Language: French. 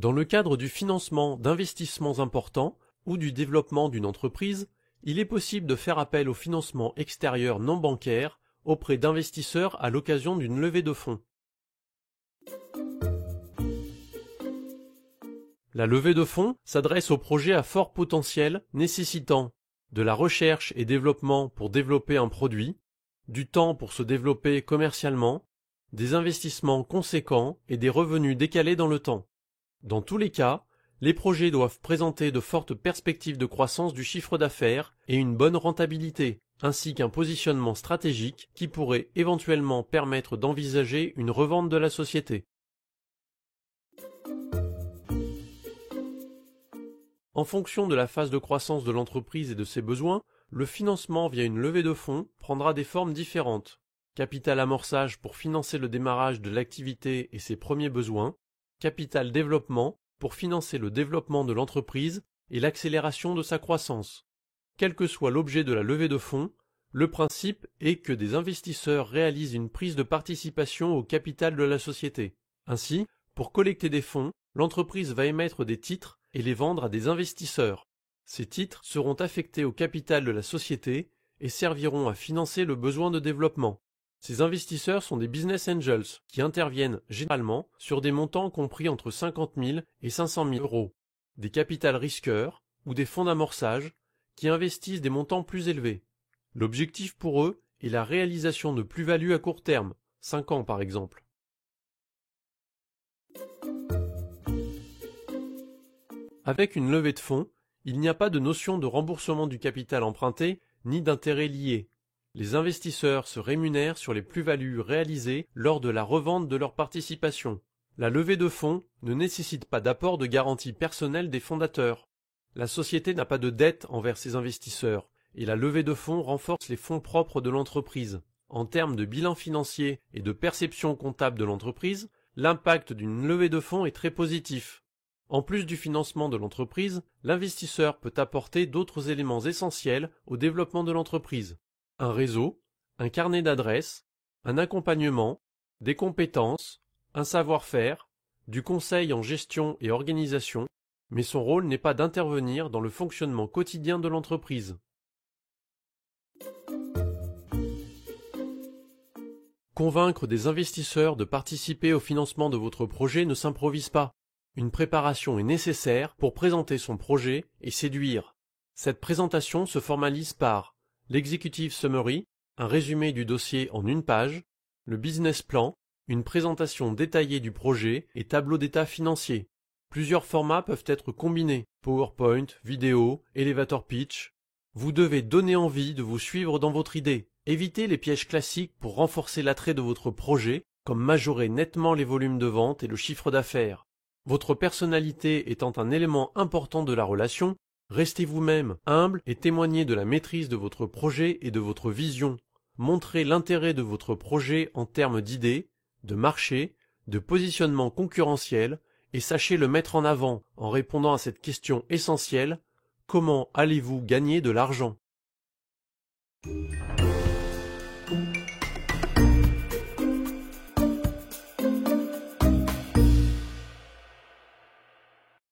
Dans le cadre du financement d'investissements importants ou du développement d'une entreprise, il est possible de faire appel au financement extérieur non bancaire auprès d'investisseurs à l'occasion d'une levée de fonds. La levée de fonds s'adresse aux projets à fort potentiel nécessitant de la recherche et développement pour développer un produit, du temps pour se développer commercialement, des investissements conséquents et des revenus décalés dans le temps. Dans tous les cas, les projets doivent présenter de fortes perspectives de croissance du chiffre d'affaires et une bonne rentabilité, ainsi qu'un positionnement stratégique qui pourrait éventuellement permettre d'envisager une revente de la société. En fonction de la phase de croissance de l'entreprise et de ses besoins, le financement via une levée de fonds prendra des formes différentes. Capital amorçage pour financer le démarrage de l'activité et ses premiers besoins, capital développement pour financer le développement de l'entreprise et l'accélération de sa croissance. Quel que soit l'objet de la levée de fonds, le principe est que des investisseurs réalisent une prise de participation au capital de la société. Ainsi, pour collecter des fonds, l'entreprise va émettre des titres et les vendre à des investisseurs. Ces titres seront affectés au capital de la société et serviront à financer le besoin de développement. Ces investisseurs sont des business angels qui interviennent généralement sur des montants compris entre 50 000 et 500 000 euros, des capital risqueurs ou des fonds d'amorçage qui investissent des montants plus élevés. L'objectif pour eux est la réalisation de plus-values à court terme, 5 ans par exemple. Avec une levée de fonds, il n'y a pas de notion de remboursement du capital emprunté ni d'intérêt lié. Les investisseurs se rémunèrent sur les plus-values réalisées lors de la revente de leur participation. La levée de fonds ne nécessite pas d'apport de garantie personnelle des fondateurs. La société n'a pas de dette envers ses investisseurs et la levée de fonds renforce les fonds propres de l'entreprise. En termes de bilan financier et de perception comptable de l'entreprise, l'impact d'une levée de fonds est très positif. En plus du financement de l'entreprise, l'investisseur peut apporter d'autres éléments essentiels au développement de l'entreprise. Un réseau, un carnet d'adresses, un accompagnement, des compétences, un savoir-faire, du conseil en gestion et organisation, mais son rôle n'est pas d'intervenir dans le fonctionnement quotidien de l'entreprise. Convaincre des investisseurs de participer au financement de votre projet ne s'improvise pas. Une préparation est nécessaire pour présenter son projet et séduire. Cette présentation se formalise par l'executive summary, un résumé du dossier en une page, le business plan, une présentation détaillée du projet et tableau d'état financier. Plusieurs formats peuvent être combinés, PowerPoint, vidéo, elevator pitch. Vous devez donner envie de vous suivre dans votre idée. Évitez les pièges classiques pour renforcer l'attrait de votre projet, comme majorer nettement les volumes de vente et le chiffre d'affaires. Votre personnalité étant un élément important de la relation, restez vous-même humble et témoignez de la maîtrise de votre projet et de votre vision. Montrez l'intérêt de votre projet en termes d'idées, de marché, de positionnement concurrentiel et sachez le mettre en avant en répondant à cette question essentielle: comment allez-vous gagner de l'argent ?